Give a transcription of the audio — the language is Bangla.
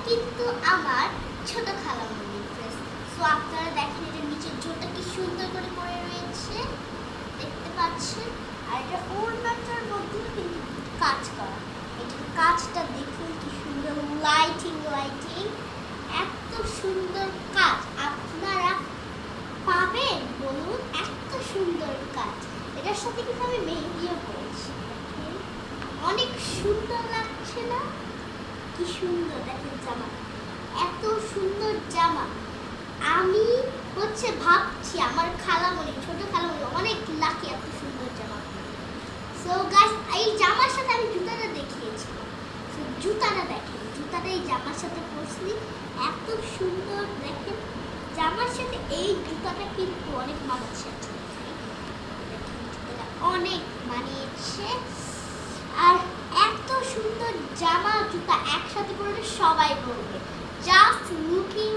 কিন্তু আমার ছোট খালামণির ড্রেস। সো আপনারা দেখেন এটা নিচের ঝোলটা কি সুন্দর করে পরে রয়েছে, দেখতে পাচ্ছেন। আর এটা ওড়নাটার মধ্যেও কিন্তু কাজ করা। এটার কাজটা দেখুন কি সুন্দর, লাইটিং এত সুন্দর কাজ আপনারা পাবেন বলুন? এত সুন্দর কাজ। এটার সাথে কিন্তু আমি মেহেন্দিও করেছি, অনেক সুন্দর লাগছে না? কি সুন্দর দেখেন জামা, এত সুন্দর জামা। আমি ভাবছি আমার খালামণি, ছোট খালামণি অনেক লাকি এত সুন্দর জামা। সো গাইস, এই জামার সাথে আমি জুতাটা দেখিয়েছিলাম। সো জুতাটা দেখেন, জুতাটা এই জামার সাথে পরছি, এত সুন্দর দেখেন। জামার সাথে এই জুতাটা কিন্তু অনেক মানাচ্ছে, অনেক মানিয়েছে। আর এত সুন্দর জামা জুতা একসাথে পরলে সবাই বলবে জাস্ট লুকিং